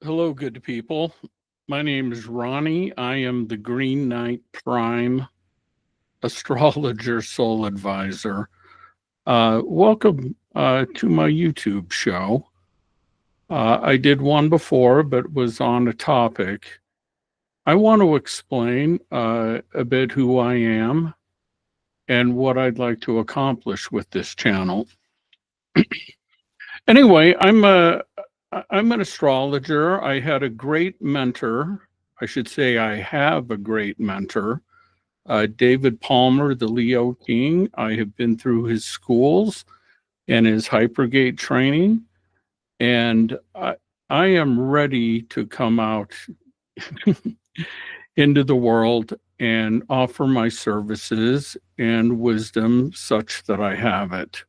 Hello, good people. My name is Ronnie. I am the Green Knight Prime astrologer soul advisor. Welcome to my YouTube show. I did one before, but was on a topic. I want to explain a bit who I am and what I'd like to accomplish with this channel. Anyway, I'm an astrologer. I had a great mentor. I should say I have a great mentor, David Palmer, the Leo King. I have been through his schools and his hypergate training, and I am ready to come out into the world and offer my services and wisdom such that I have it.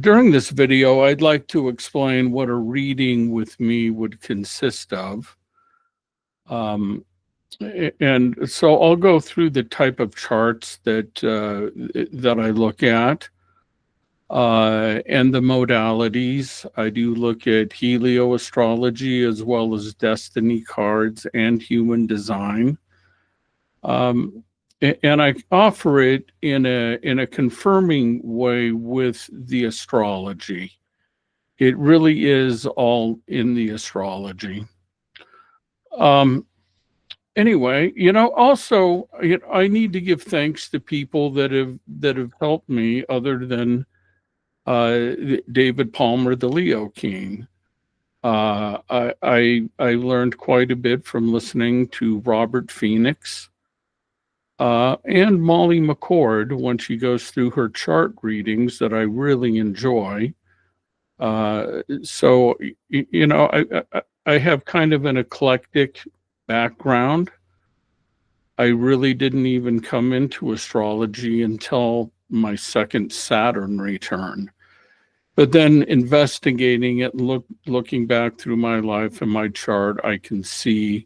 During this video, I'd like to explain what a reading with me would consist of. And so I'll go through the type of charts that I look at and the modalities. I do look at Helio astrology as well as destiny cards and human design. And I offer it in a confirming way with the astrology. It really is all in the astrology. Anyway, also, I need to give thanks to people that have helped me other than David Palmer, the Leo King. I learned quite a bit from listening to Robert Phoenix and Molly McCord when she goes through her chart readings that I really enjoy. So, I have kind of an eclectic background. I really didn't even come into astrology until my second Saturn return. But then investigating it, looking back through my life and my chart, I can see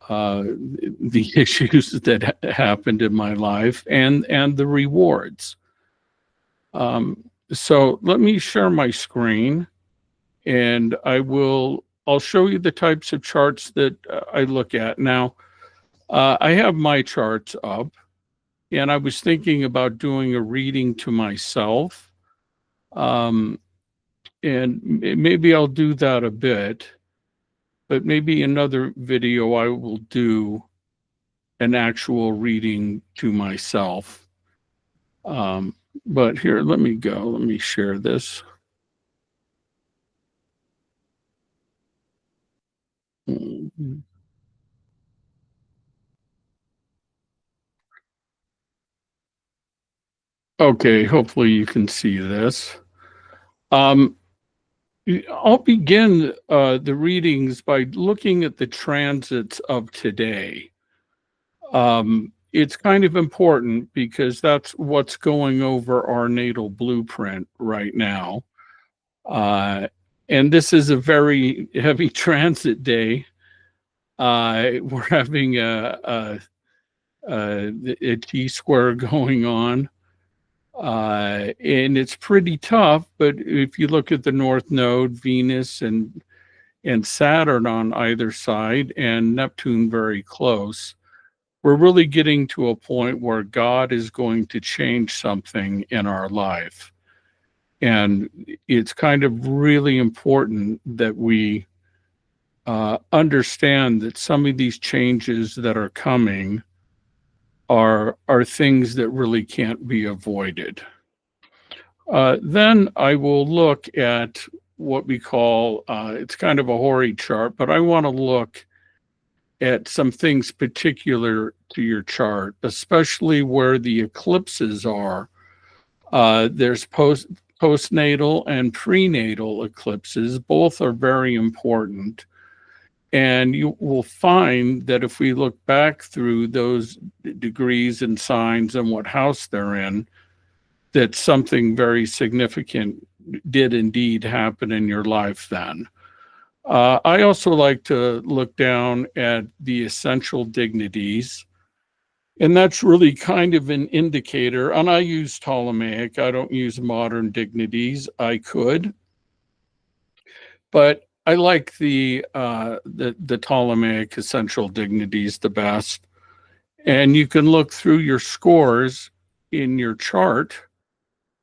the issues that happened in my life and the rewards. So let me share my screen, and I'll show you the types of charts that I look at. Now, I have my charts up, and I was thinking about doing a reading to myself. And maybe I'll do that a bit, but maybe another video I will do an actual reading to myself. But here, let me share this. Okay, hopefully you can see this. I'll begin the readings by looking at the transits of today. It's kind of important because that's what's going over our natal blueprint right now. And this is a very heavy transit day. We're having a T-square going on. And it's pretty tough, but if you look at the North Node, Venus and Saturn on either side, and Neptune very close, we're really getting to a point where God is going to change something in our life. And it's kind of really important that we understand that some of these changes that are coming are things that really can't be avoided. Then I will look at what we call, it's kind of a hoary chart, but I want to look at some things particular to your chart, especially where the eclipses are. There's postnatal and prenatal eclipses. Both are very important. And you will find that if we look back through those degrees and signs and what house they're in, that something very significant did indeed happen in your life then. I also like to look down at the essential dignities, and that's really kind of an indicator. And I use Ptolemaic. I don't use modern dignities. I could, but I like the Ptolemaic essential dignities the best. And you can look through your scores in your chart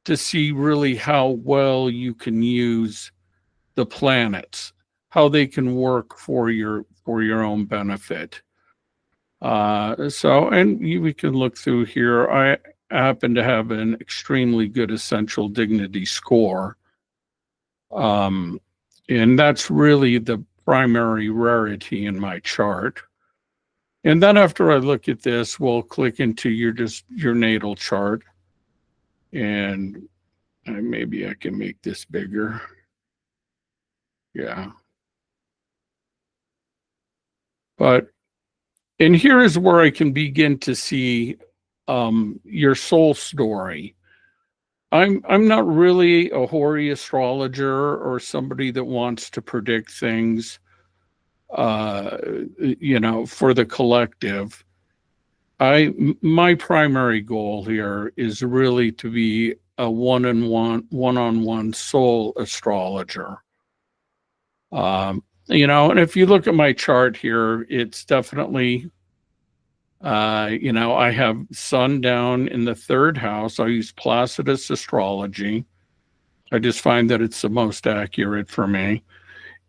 to see really how well you can use the planets, how they can work for your own benefit. We can look through here. I happen to have an extremely good essential dignity score. And that's really the primary rarity in my chart. And then after I look at this, we'll click into your natal chart. And maybe I can make this bigger. Yeah. And here is where I can begin to see your soul story. I'm not really a hoary astrologer or somebody that wants to predict things, for the collective. My primary goal here is really to be a one-on-one soul astrologer. And if you look at my chart here, it's definitely, I have sun down in the third house. I use Placidus astrology. I just find that it's the most accurate for me.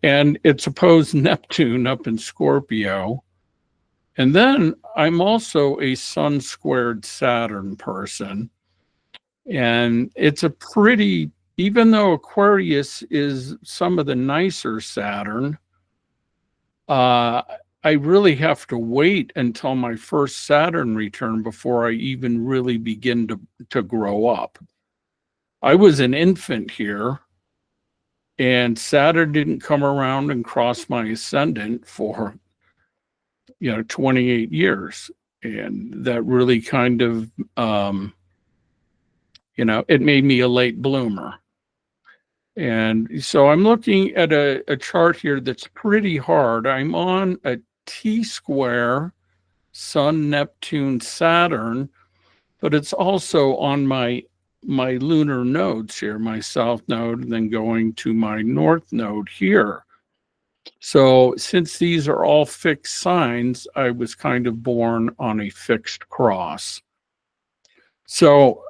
And it's opposed Neptune up in Scorpio. And then I'm also a sun squared Saturn person. And it's a pretty, even though Aquarius is some of the nicer Saturn, I really have to wait until my first Saturn return before I even really begin to grow up. I was an infant here, and Saturn didn't come around and cross my ascendant for 28 years. And that really kind of, it made me a late bloomer. And so I'm looking at a chart here that's pretty hard. I'm on a T-square Sun, Neptune, Saturn, but it's also on my lunar nodes here, my south node, and then going to my north node here. So since these are all fixed signs, I was kind of born on a fixed cross. So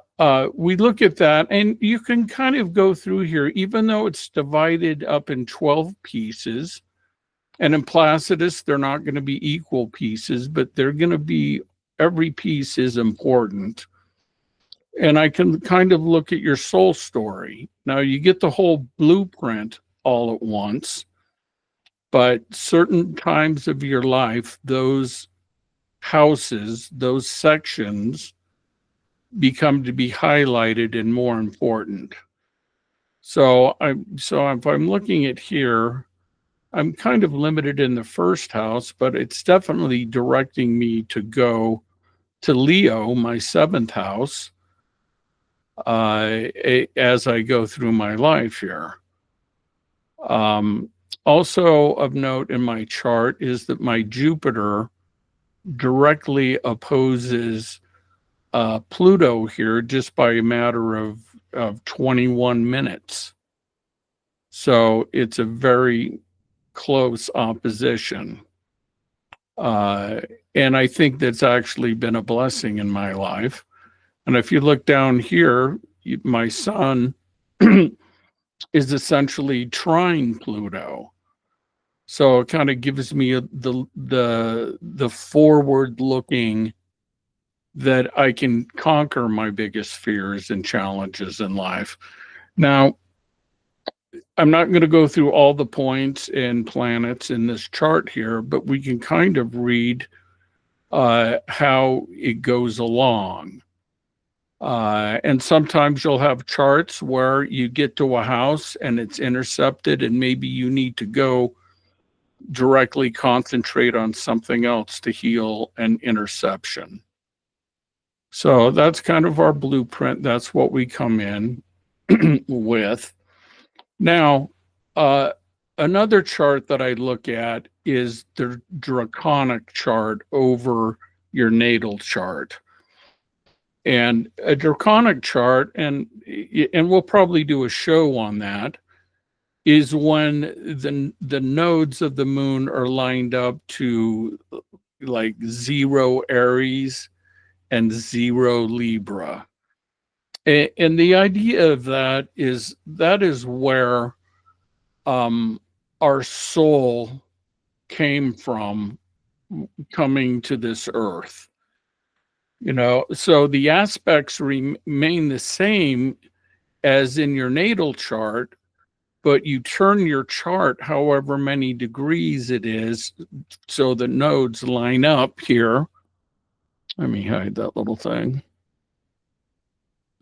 we look at that, and you can kind of go through here, even though it's divided up in 12 pieces. And in Placidus, they're not going to be equal pieces, but they're going to be, every piece is important. And I can kind of look at your soul story. Now, you get the whole blueprint all at once, but certain times of your life, those houses, those sections become to be highlighted and more important. So if I'm looking at here, I'm kind of limited in the first house, but it's definitely directing me to go to Leo, my seventh house, as I go through my life here. Also of note in my chart is that my Jupiter directly opposes Pluto here just by a matter of 21 minutes. So it's a very close opposition. And I think that's actually been a blessing in my life. And if you look down here, my sun is essentially trine Pluto. So it kind of gives me the forward looking that I can conquer my biggest fears and challenges in life. Now, I'm not going to go through all the points and planets in this chart here, but we can kind of read how it goes along. And sometimes you'll have charts where you get to a house and it's intercepted, and maybe you need to go directly concentrate on something else to heal an interception. So that's kind of our blueprint. That's what we come in with. Now, another chart that I look at is the Draconic Chart over your natal chart. And a Draconic Chart, and we'll probably do a show on that, is when the nodes of the moon are lined up to like 0 Aries and 0 Libra. And the idea of that is where our soul came from, coming to this earth. So the aspects remain the same as in your natal chart, but you turn your chart however many degrees it is, so the nodes line up here. Let me hide that little thing.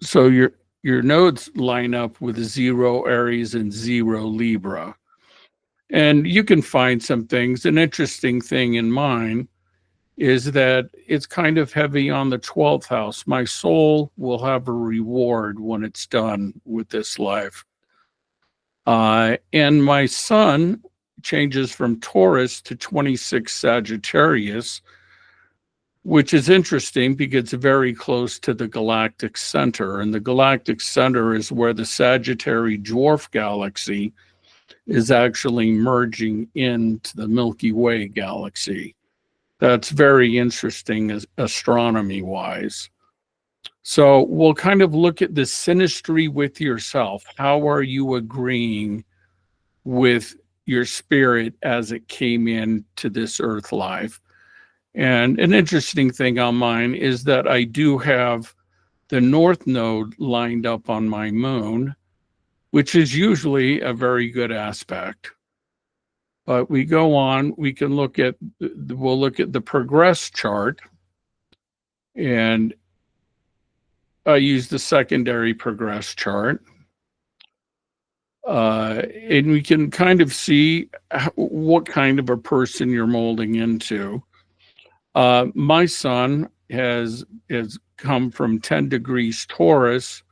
So your nodes line up with 0 Aries and 0 Libra. And you can find some things. An interesting thing in mine is that it's kind of heavy on the 12th house. My soul will have a reward when it's done with this life. And my sun changes from Taurus to 26 Sagittarius, which is interesting because it's very close to the galactic center. And the galactic center is where the Sagittary dwarf galaxy is actually merging into the Milky Way galaxy. That's very interesting astronomy wise. So we'll kind of look at the synastry with yourself. How are you agreeing with your spirit as it came into this earth life? And an interesting thing on mine is that I do have the north node lined up on my moon, which is usually a very good aspect. But we go on, we'll look at the progress chart, and I use the secondary progress chart. And we can kind of see what kind of a person you're molding into. My sun has come from 10 degrees Taurus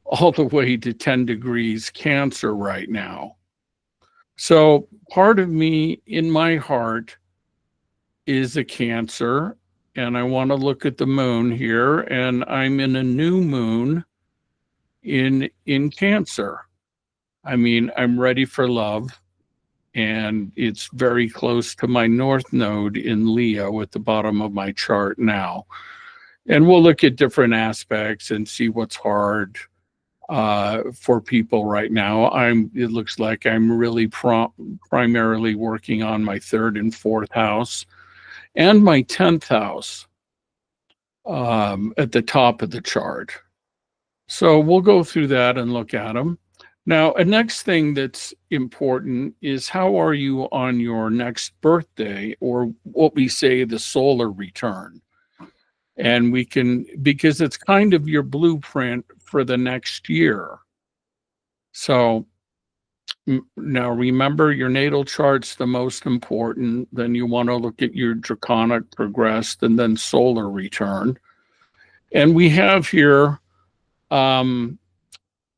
all the way to 10 degrees Cancer right now. So part of me in my heart is a Cancer, and I want to look at the moon here, and I'm in a new moon in Cancer. I mean, I'm ready for love, and it's very close to my north node in Leo at the bottom of my chart now. And we'll look at different aspects and see what's hard for people right now. It looks like I'm really primarily working on my 3rd and 4th house and my 10th house at the top of the chart. So we'll go through that and look at them. Now, a next thing that's important is how are you on your next birthday, or what we say the solar return. And we can, because it's kind of your blueprint for the next year. So now remember, your natal chart's the most important. Then you want to look at your draconic progressed and then solar return. And we have here,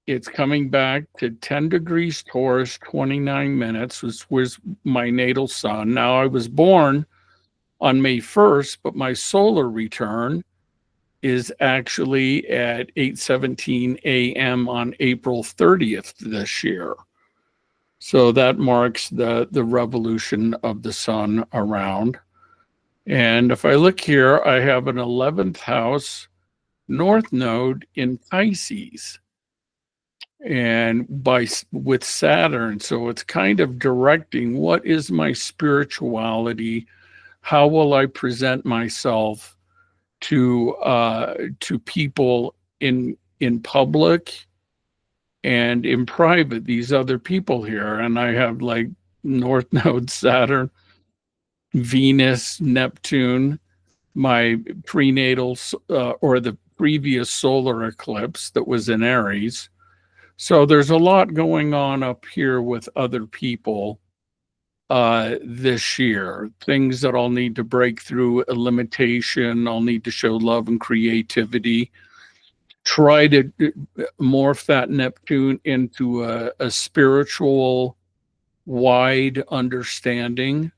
it's coming back to 10 degrees Taurus, 29 minutes, which was my natal sun. Now, I was born on May 1st, but my solar return is actually at 8:17 a.m. on April 30th this year. So that marks the revolution of the sun around. And if I look here, I have an 11th house north node in Pisces, and with Saturn. So it's kind of directing what is my spirituality, how will I present myself to people in public and in private, these other people here. And I have like north node Saturn, Venus, Neptune, my prenatal or the previous solar eclipse that was in Aries. So there's a lot going on up here with other people this year, things that I'll need to break through, a limitation. I'll need to show love and creativity, try to morph that Neptune into a spiritual wide understanding.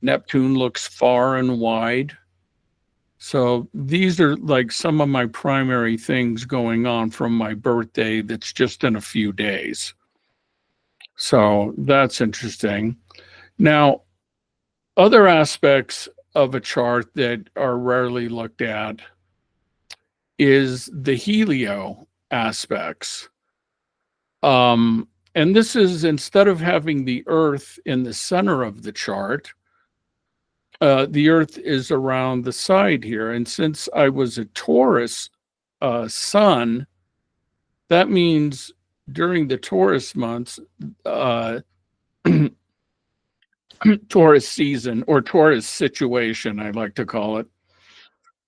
Neptune looks far and wide. So these are like some of my primary things going on from my birthday that's just in a few days. So that's interesting. Now, other aspects of a chart that are rarely looked at is the Helio aspects. And this is, instead of having the Earth in the center of the chart, the Earth is around the side here. And since I was a Taurus sun, that means during the Taurus months, Taurus season, or Taurus situation, I like to call it,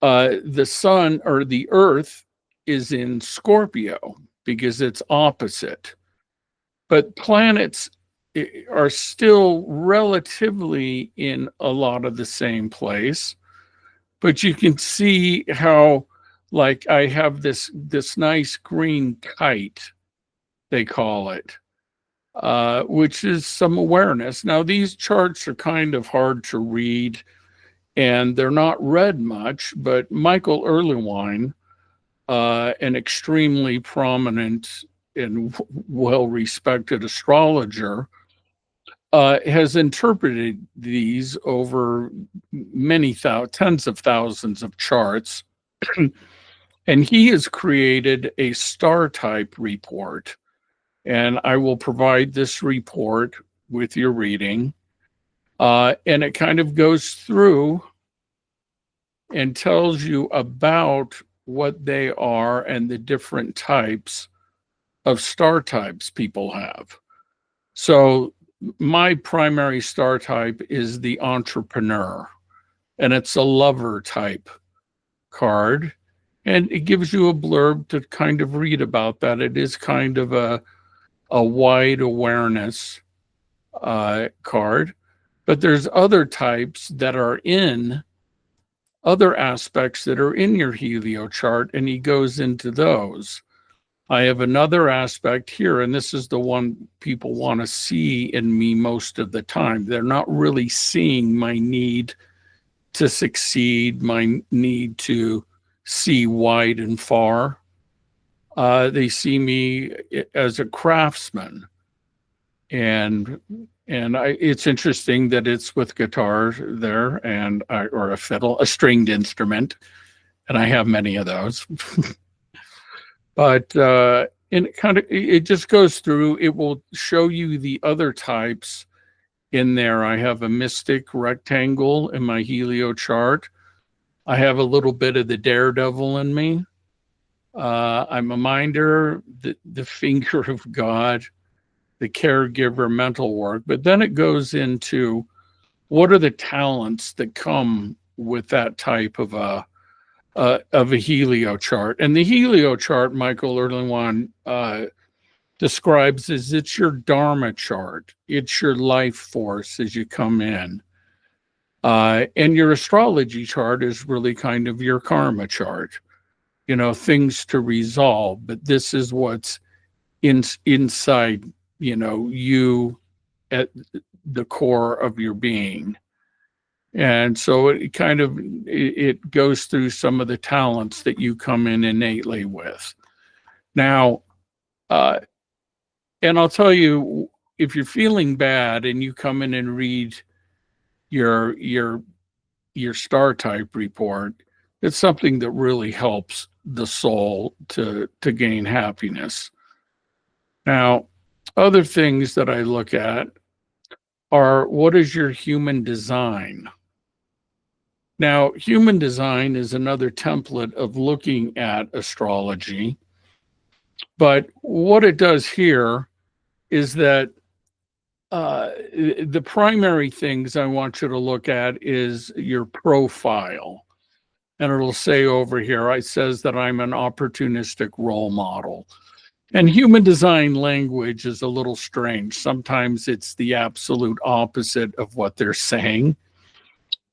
the sun or the Earth is in Scorpio because it's opposite. But planets are still relatively in a lot of the same place. But you can see how, like, I have this nice green kite, they call it, which is some awareness. Now, these charts are kind of hard to read, and they're not read much, but Michael Erlewine, an extremely prominent and well-respected astrologer, has interpreted these over many tens of thousands of charts. And he has created a star type report. And I will provide this report with your reading. And it kind of goes through and tells you about what they are and the different types of star types people have. So my primary star type is the entrepreneur, and it's a lover type card. And it gives you a blurb to kind of read about that. It is kind of a wide awareness card. But there's other types that are in other aspects that are in your Helio chart, and he goes into those. I have another aspect here, and this is the one people want to see in me most of the time. They're not really seeing my need to succeed, my need to see wide and far. They see me as a craftsman. And it's interesting that it's with guitar there, and or a fiddle, a stringed instrument, and I have many of those. But and it just goes through. It will show you the other types in there. I have a mystic rectangle in my Helio chart. I have a little bit of the daredevil in me. I'm a minder, the finger of God, the caregiver, mental work. But then it goes into what are the talents that come with that type of a Helio chart. And the Helio chart, Michael Erlewine describes as it's your Dharma chart. It's your life force as you come in. And your astrology chart is really kind of your karma chart, things to resolve. But this is what's inside, you at the core of your being. And so it goes through some of the talents that you come in innately with. Now, and I'll tell you, if you're feeling bad and you come in and read your star type report, it's something that really helps the soul to gain happiness. Now, other things that I look at are, what is your human design? Now, human design is another template of looking at astrology. But what it does here is that the primary things I want you to look at is your profile. And it'll say over here, it says that I'm an opportunistic role model. And human design language is a little strange. Sometimes it's the absolute opposite of what they're saying.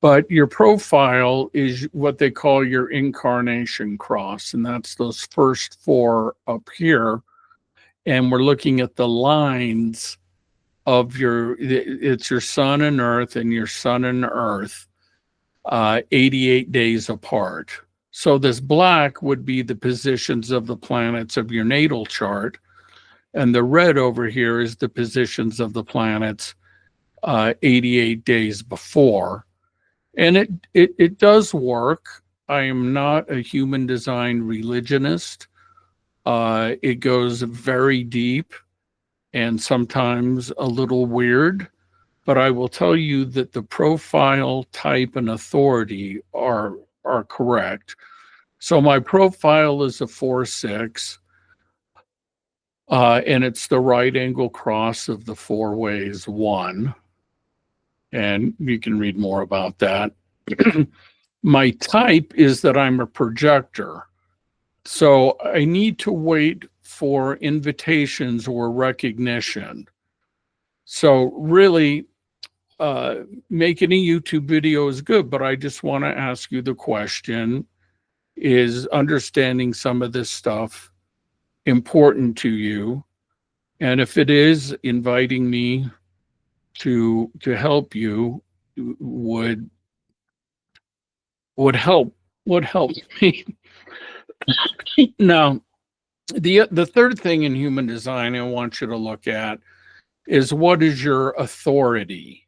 But your profile is what they call your incarnation cross. And that's those first four up here. And we're looking at the lines of it's your sun and earth and your sun and earth, 88 days apart. So this black would be the positions of the planets of your natal chart. And the red over here is the positions of the planets 88 days before. And it does work. I am not a human design religionist. It goes very deep and sometimes a little weird, but I will tell you that the profile, type, and authority are correct. So my profile is a 4-6, and it's the right angle cross of the 4 ways 1. And you can read more about that. My type is that I'm a projector. So I need to wait for invitations or recognition. So really, making a YouTube video is good, but I just want to ask you the question, is understanding some of this stuff important to you? And if it is, inviting me to help you would help me. Now, the third thing in human design I want you to look at is, what is your authority?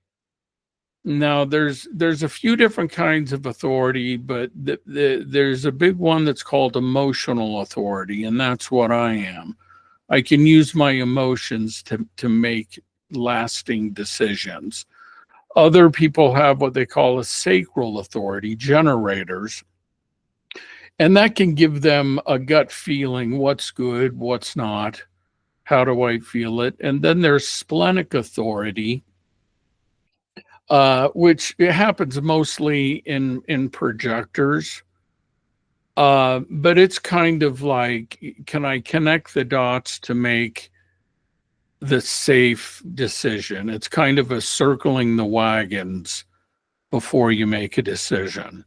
Now, there's a few different kinds of authority, but there's a big one that's called emotional authority, and that's what I am. I can use my emotions to make lasting decisions. Other people have what they call a sacral authority, generators, and that can give them a gut feeling, what's good, what's not, how do I feel it? And then there's splenic authority, which it happens mostly in projectors. But it's kind of like, can I connect the dots to make the safe decision? It's kind of a circling the wagons before you make a decision.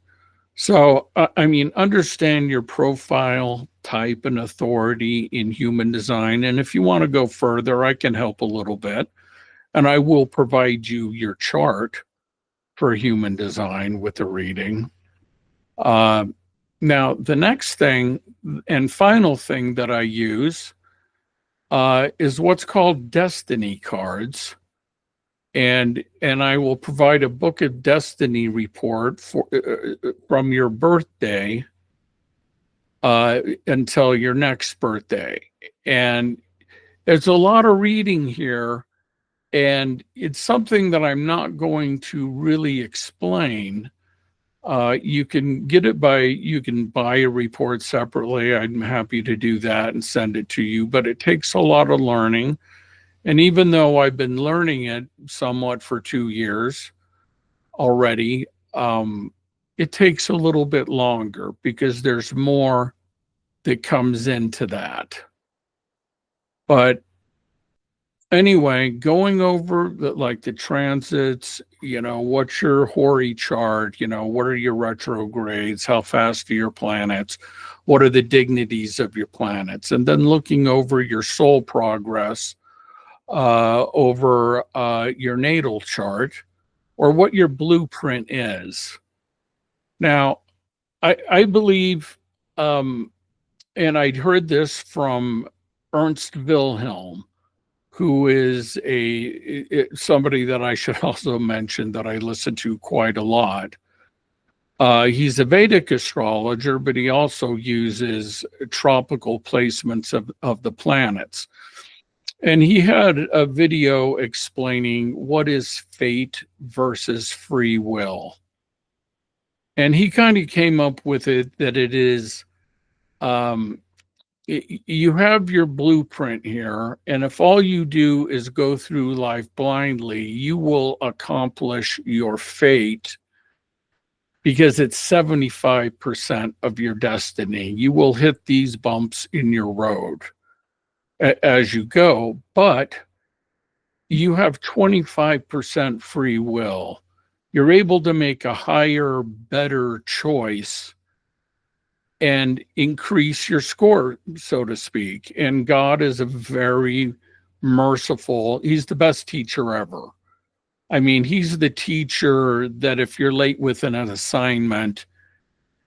So, I mean, understand your profile, type, and authority in human design. And if you want to go further, I can help a little bit. And I will provide you your chart for human design with a reading. Now, the next thing and final thing that I use is what's called destiny cards. And I will provide a book of destiny report for from your birthday until your next birthday. And there's a lot of reading here, and it's something that I'm not going to really explain. You can buy a report separately. I'm happy to do that and send it to you, but it takes a lot of learning. And even though I've been learning it somewhat for 2 years already, it takes a little bit longer because there's more that comes into that. But anyway, going over the transits, what's your Hori chart, what are your retrogrades, how fast are your planets, what are the dignities of your planets, and then looking over your soul progress over your natal chart, or what your blueprint is. Now, I believe, and I'd heard this from Ernst Wilhelm, who is somebody that I should also mention that I listen to quite a lot. He's a Vedic astrologer, but he also uses tropical placements of the planets. And he had a video explaining what is fate versus free will. And he kind of came up with it that it is, you have your blueprint here, and if all you do is go through life blindly, you will accomplish your fate because it's 75% of your destiny. You will hit these bumps in your road as you go, but you have 25% free will. You're able to make a higher, better choice and increase your score, so to speak. And God is a very merciful, he's the best teacher ever. I mean, he's the teacher that if you're late with an assignment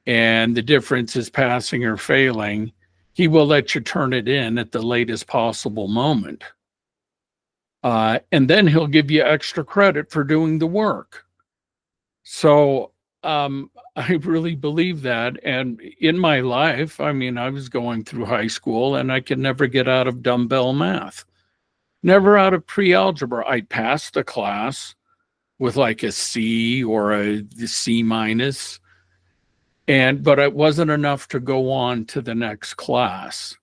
and the difference is passing or failing, he will let you turn it in at the latest possible moment. And then he'll give you extra credit for doing the work. So I really believe that. And in my life, I mean, I was going through high school and I could never get out of dumbbell math, never out of pre-algebra. I passed the class with like a C or a C minus, but it wasn't enough to go on to the next class.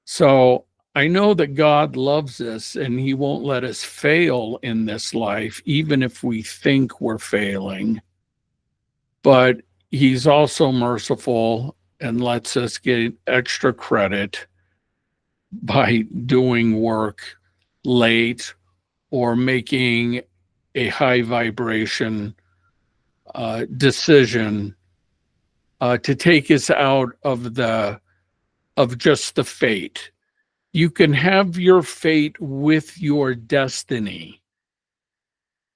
So I know that God loves us and he won't let us fail in this life, even if we think we're failing. But he's also merciful and lets us get extra credit by doing work late or making a high vibration decision to take us out of just the fate. You can have your fate with your destiny.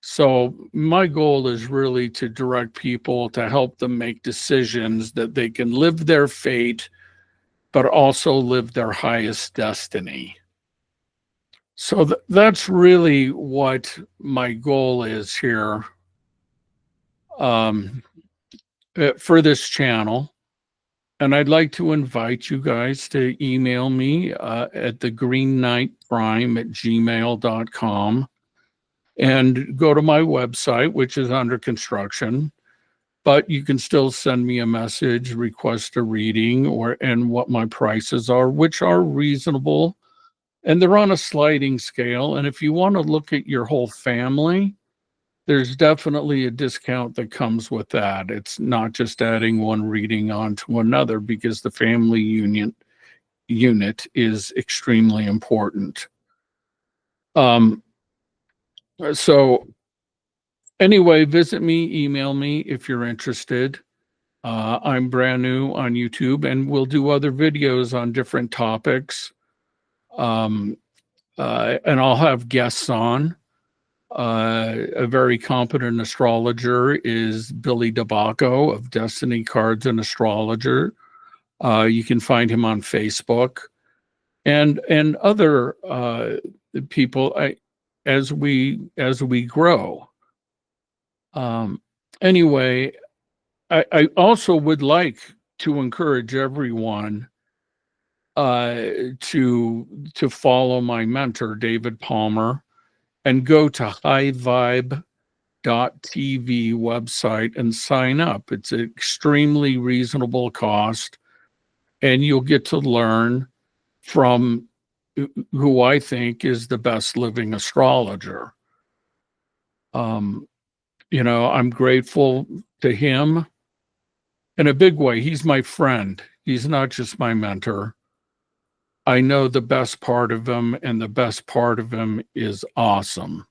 So my goal is really to direct people to help them make decisions that they can live their fate, but also live their highest destiny. So that's really what my goal is here for this channel. And I'd like to invite you guys to email me at TheGreenKnightPrime@gmail.com and go to my website, which is under construction. But you can still send me a message, request a reading, and what my prices are, which are reasonable. And they're on a sliding scale. And if you want to look at your whole family, there's definitely a discount that comes with that. It's not just adding one reading onto another, because the family unit is extremely important. So anyway, visit me, email me if you're interested. I'm brand new on YouTube, and we'll do other videos on different topics. And I'll have guests on. A very competent astrologer is Billy DeBacco of Destiny Cards and Astrologer. You can find him on Facebook, and other people as we grow. Anyway, I also would like to encourage everyone to follow my mentor, David Palmer, and go to highvibe.tv website and sign up. It's an extremely reasonable cost, and you'll get to learn from who I think is the best living astrologer. I'm grateful to him in a big way. He's my friend. He's not just my mentor. I know the best part of him, and the best part of him is awesome.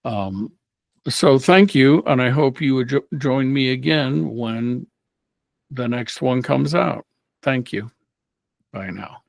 So thank you, and I hope you would join me again when the next one comes out. Thank you. Bye now.